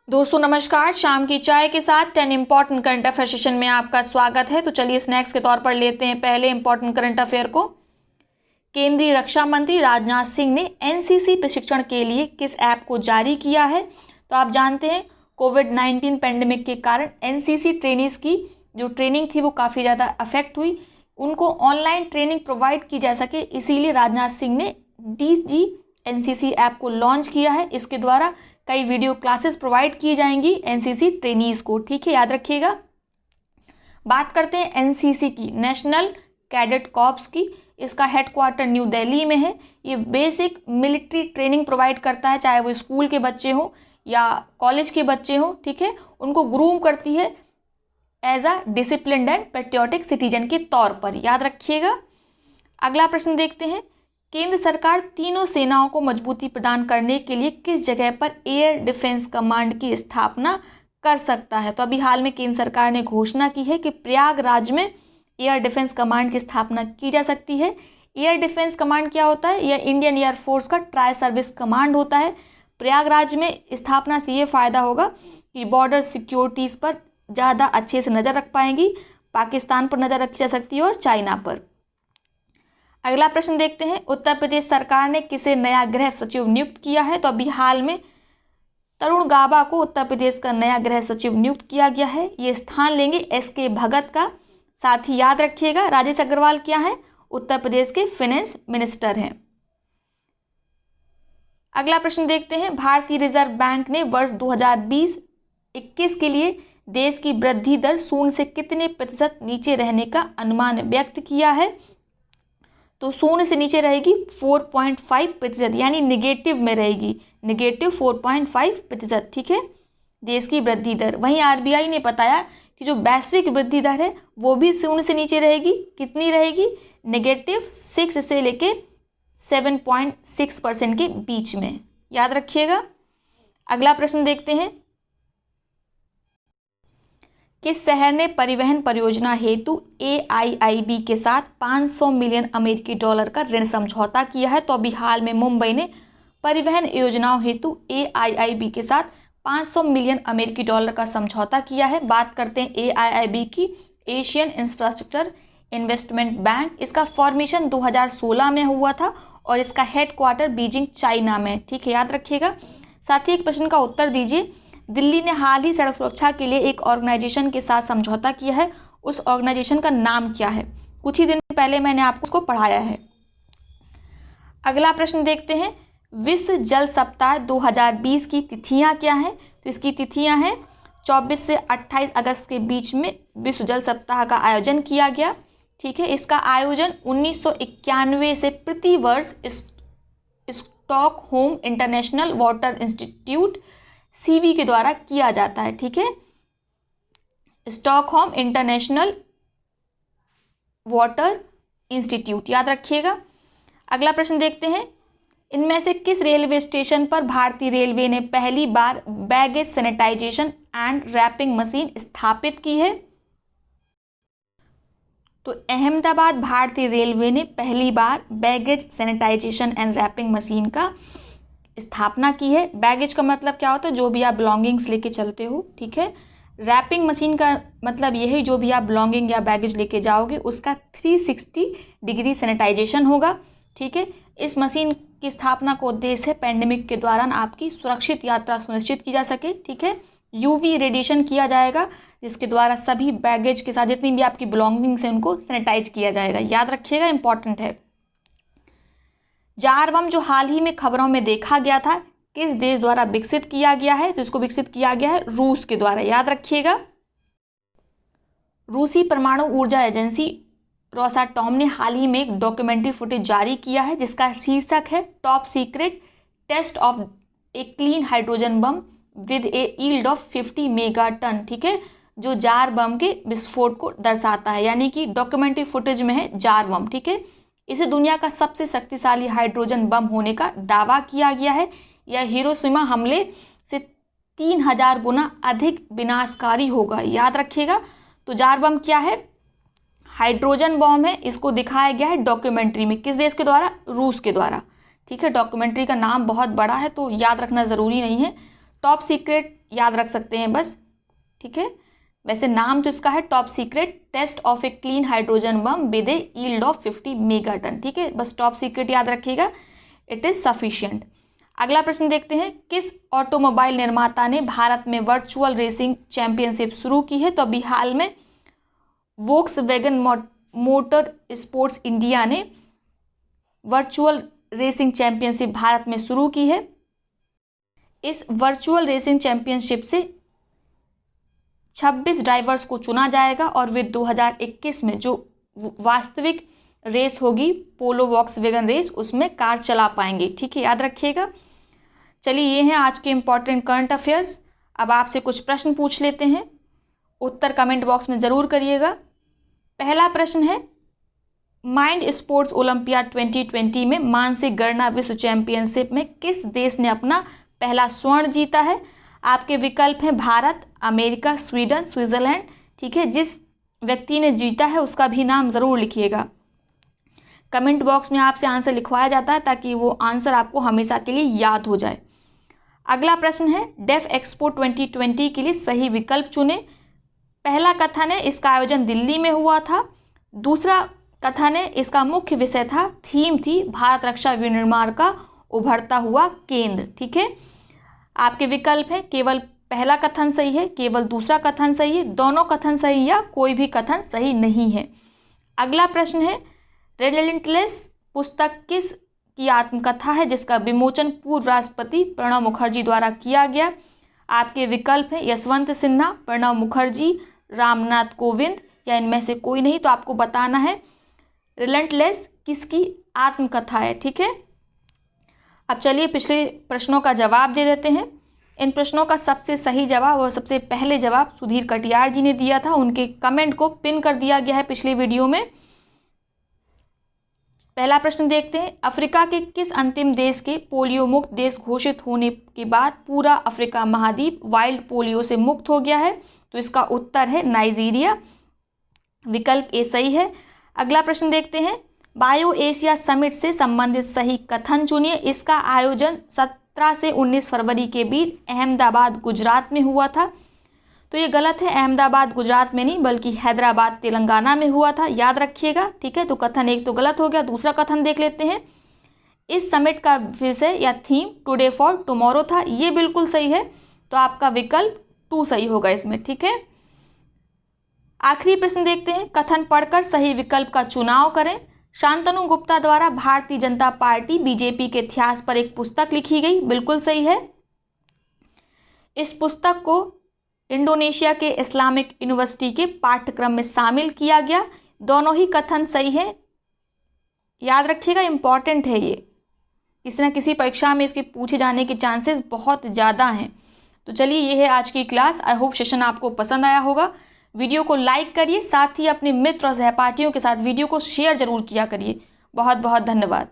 दोस्तों नमस्कार। शाम की चाय के साथ 10 इंपॉर्टेंट करंट अफेयर सेशन में आपका स्वागत है। तो चलिए स्नैक्स के तौर पर लेते हैं पहले इंपॉर्टेंट करंट अफेयर को। केंद्रीय रक्षा मंत्री राजनाथ सिंह ने एनसीसी प्रशिक्षण के लिए किस ऐप को जारी किया है? तो आप जानते हैं कोविड-19 पैंडेमिक के कारण एनसीसी ट्रेनीज की जो ट्रेनिंग थी वो काफ़ी ज़्यादा अफेक्ट हुई। उनको ऑनलाइन ट्रेनिंग प्रोवाइड की जा सके, इसीलिए राजनाथ सिंह ने डीजी एनसीसी ऐप को लॉन्च किया है। इसके द्वारा कई वीडियो क्लासेस प्रोवाइड की जाएंगी एनसीसी ट्रेनीज को, ठीक है, याद रखिएगा। बात करते हैं एनसीसी की, नेशनल कैडेट कॉर्प्स की। इसका हेडक्वार्टर न्यू दिल्ली में है। ये बेसिक मिलिट्री ट्रेनिंग प्रोवाइड करता है, चाहे वो स्कूल के बच्चे हों या कॉलेज के बच्चे हों, ठीक है। उनको ग्रूम करती है as a disciplined and patriotic citizen के तौर पर, याद रखिएगा। अगला प्रश्न देखते हैं, केंद्र सरकार तीनों सेनाओं को मजबूती प्रदान करने के लिए किस जगह पर एयर डिफेंस कमांड की स्थापना कर सकता है? तो अभी हाल में केंद्र सरकार ने घोषणा की है कि प्रयागराज में एयर डिफेंस कमांड की स्थापना की जा सकती है। एयर डिफेंस कमांड क्या होता है? यह इंडियन एयरफोर्स का ट्राई सर्विस कमांड होता है। प्रयागराज में स्थापना से ये फ़ायदा होगा कि बॉर्डर सिक्योरिटीज़ पर ज़्यादा अच्छे से नज़र रख पाएंगी। पाकिस्तान पर नज़र रखी जा सकती है और चाइना पर। अगला प्रश्न देखते हैं, उत्तर प्रदेश सरकार ने किसे नया गृह सचिव नियुक्त किया है? तो अभी हाल में तरुण गाबा को उत्तर प्रदेश का नया गृह सचिव नियुक्त किया गया है। ये स्थान लेंगे एसके भगत का। साथ ही याद रखिएगा राजेश अग्रवाल क्या है? उत्तर प्रदेश के फाइनेंस मिनिस्टर हैं। अगला प्रश्न देखते हैं, भारतीय रिजर्व बैंक ने वर्ष 2020-21 के लिए देश की वृद्धि दर 0 से कितने प्रतिशत नीचे रहने का अनुमान व्यक्त किया है? तो 0 से नीचे रहेगी 4.5%, यानी निगेटिव में रहेगी, निगेटिव 4.5%, ठीक है, देश की वृद्धि दर। वहीं आरबीआई ने बताया कि जो वैश्विक वृद्धि दर है वो भी 0 से नीचे रहेगी। कितनी रहेगी? निगेटिव 6 से लेके 7.6% के बीच में, याद रखिएगा। अगला प्रश्न देखते हैं, किस शहर ने परिवहन परियोजना हेतु AIIB के साथ 500 मिलियन अमेरिकी डॉलर का ऋण समझौता किया है? तो अभी हाल में मुंबई ने परिवहन योजनाओं हेतु AIIB के साथ 500 मिलियन अमेरिकी डॉलर का समझौता किया है। बात करते हैं AIIB की, एशियन इंफ्रास्ट्रक्चर इन्वेस्टमेंट बैंक। इसका फॉर्मेशन 2016 में हुआ था और इसका हेडक्वार्टर बीजिंग चाइना में, ठीक है, याद रखिएगा। साथ ही एक प्रश्न का उत्तर दीजिए, दिल्ली ने हाल ही सड़क सुरक्षा के लिए एक ऑर्गेनाइजेशन के साथ समझौता किया है, उस ऑर्गेनाइजेशन का नाम क्या है? कुछ ही दिन पहले मैंने आपको उसको पढ़ाया है। अगला प्रश्न देखते हैं, विश्व जल सप्ताह 2020 की तिथियां क्या हैं? तो इसकी तिथियां हैं 24 से 28 अगस्त के बीच में विश्व जल सप्ताह का आयोजन किया गया, ठीक है। इसका आयोजन 1991 से प्रतिवर्ष Stockholm international water institute CV के द्वारा किया जाता है, ठीक है, स्टॉकहोम इंटरनेशनल वाटर इंस्टीट्यूट, याद रखिएगा। अगला प्रश्न देखते हैं, इनमें से किस रेलवे स्टेशन पर भारतीय रेलवे ने पहली बार baggage sanitisation and wrapping machine स्थापित की है? तो अहमदाबाद भारतीय रेलवे ने पहली बार baggage sanitisation and wrapping machine का स्थापना की है। बैगेज का मतलब क्या होता है? जो भी आप बिलोंगिंग्स लेके चलते हो, ठीक है। रैपिंग मशीन का मतलब यही, जो भी आप बिलोंगिंग या बैगेज लेके जाओगे उसका 360 डिग्री सैनिटाइजेशन होगा, ठीक है। इस मशीन की स्थापना का उद्देश्य है पैंडेमिक के दौरान आपकी सुरक्षित यात्रा सुनिश्चित की जा सके, ठीक है। UV रेडिएशन किया जाएगा जिसके द्वारा सभी बैगेज के साथ जितनी भी आपकी बिलोंगिंग्स हैं उनको सैनिटाइज किया जाएगा, याद रखिएगा, इंपॉर्टेंट है। जार बम जो हाल ही में खबरों में देखा गया था, किस देश द्वारा विकसित किया गया है? तो इसको विकसित किया गया है रूस के द्वारा, याद रखिएगा। रूसी परमाणु ऊर्जा एजेंसी रोसाटॉम ने हाल ही में एक डॉक्यूमेंट्री फुटेज जारी किया है जिसका शीर्षक है top secret test of a clean hydrogen bomb with a yield of 50 megaton, ठीक है, जो जार बम के विस्फोट को दर्शाता है, यानी कि डॉक्यूमेंट्री फुटेज में है जार बम, ठीक है। इसे दुनिया का सबसे शक्तिशाली हाइड्रोजन बम होने का दावा किया गया है। यह हिरोशिमा हमले से 3000 गुना अधिक विनाशकारी होगा, याद रखिएगा। तो जार बम क्या है? हाइड्रोजन बम है। इसको दिखाया गया है डॉक्यूमेंट्री में, किस देश के द्वारा? रूस के द्वारा, ठीक है। डॉक्यूमेंट्री का नाम बहुत बड़ा है तो याद रखना ज़रूरी नहीं है। टॉप सीक्रेट याद रख सकते हैं बस, ठीक है। वैसे नाम तो इसका है top secret test of a clean hydrogen bomb with a yield of 50 megaton, ठीक है। बस टॉप सीक्रेट याद रखिएगा, इट इज़ सफिशिएंट। अगला प्रश्न देखते हैं, किस ऑटोमोबाइल निर्माता ने भारत में वर्चुअल रेसिंग चैंपियनशिप शुरू की है? तो अभी हाल में वोक्सवैगन मोटर स्पोर्ट्स इंडिया ने वर्चुअल रेसिंग चैंपियनशिप भारत में शुरू की है। इस वर्चुअल रेसिंग चैंपियनशिप से 26 ड्राइवर्स को चुना जाएगा और वे 2021 में जो वास्तविक रेस होगी पोलो वॉक्सवैगन रेस, उसमें कार चला पाएंगे, ठीक है, याद रखिएगा। चलिए ये हैं आज के इम्पॉर्टेंट करंट अफेयर्स। अब आपसे कुछ प्रश्न पूछ लेते हैं, उत्तर कमेंट बॉक्स में ज़रूर करिएगा। पहला प्रश्न है, माइंड स्पोर्ट्स ओलंपियाड 2020 में मानसिक गणना विश्व चैंपियनशिप में किस देश ने अपना पहला स्वर्ण जीता है? आपके विकल्प हैं भारत, अमेरिका, स्वीडन, स्विट्जरलैंड, ठीक है। जिस व्यक्ति ने जीता है उसका भी नाम ज़रूर लिखिएगा। कमेंट बॉक्स में आपसे आंसर लिखवाया जाता है ताकि वो आंसर आपको हमेशा के लिए याद हो जाए। अगला प्रश्न है, डेफ एक्सपो 2020 के लिए सही विकल्प चुने। पहला कथन है इसका आयोजन दिल्ली में हुआ था। दूसरा कथन है इसका मुख्य विषय था, थीम थी भारत रक्षा विनिर्माण का उभरता हुआ केंद्र, ठीक है। आपके विकल्प है केवल पहला कथन सही है, केवल दूसरा कथन सही है, दोनों कथन सही या कोई भी कथन सही नहीं है। अगला प्रश्न है, रिलेंटलेस पुस्तक किस की आत्मकथा है जिसका विमोचन पूर्व राष्ट्रपति प्रणब मुखर्जी द्वारा किया गया? आपके विकल्प हैं यशवंत सिन्हा, प्रणब मुखर्जी, रामनाथ कोविंद या इनमें से कोई नहीं। तो आपको बताना है रिलेंटलेस किसकी आत्मकथा है, ठीक है। अब चलिए पिछले प्रश्नों का जवाब दे देते हैं। इन प्रश्नों का सबसे सही जवाब और सबसे पहले जवाब सुधीर कटियार जी ने दिया था, उनके कमेंट को पिन कर दिया गया है पिछले वीडियो में। पहला प्रश्न देखते हैं, अफ्रीका के किस अंतिम देश के पोलियो मुक्त देश घोषित होने के बाद पूरा अफ्रीका महाद्वीप वाइल्ड पोलियो से मुक्त हो गया है? तो इसका उत्तर है नाइजीरिया, विकल्प ए सही है। अगला प्रश्न देखते हैं, बायो एशिया समिट से संबंधित सही कथन चुनिए। इसका आयोजन 17 से 19 फरवरी के बीच अहमदाबाद गुजरात में हुआ था। तो ये गलत है, अहमदाबाद गुजरात में नहीं बल्कि हैदराबाद तेलंगाना में हुआ था, याद रखिएगा, ठीक है। तो कथन एक तो गलत हो गया। दूसरा कथन देख लेते हैं, इस समिट का विषय या थीम टुडे फॉर टुमारो था, ये बिल्कुल सही है। तो आपका विकल्प 2 सही होगा इसमें, ठीक है। आखिरी प्रश्न देखते हैं, कथन पढ़कर सही विकल्प का चुनाव करें। शांतनु गुप्ता द्वारा भारतीय जनता पार्टी बीजेपी के इतिहास पर एक पुस्तक लिखी गई, बिल्कुल सही है। इस पुस्तक को इंडोनेशिया के इस्लामिक यूनिवर्सिटी के पाठ्यक्रम में शामिल किया गया। दोनों ही कथन सही है, याद रखिएगा, इंपॉर्टेंट है ये, किसी न किसी परीक्षा में इसके पूछे जाने के चांसेस बहुत ज़्यादा हैं। तो चलिए ये है आज की क्लास। आई होप सेशन आपको पसंद आया होगा। वीडियो को लाइक करिए, साथ ही अपने मित्र और सहपाठियों के साथ वीडियो को शेयर जरूर किया करिए। बहुत बहुत धन्यवाद।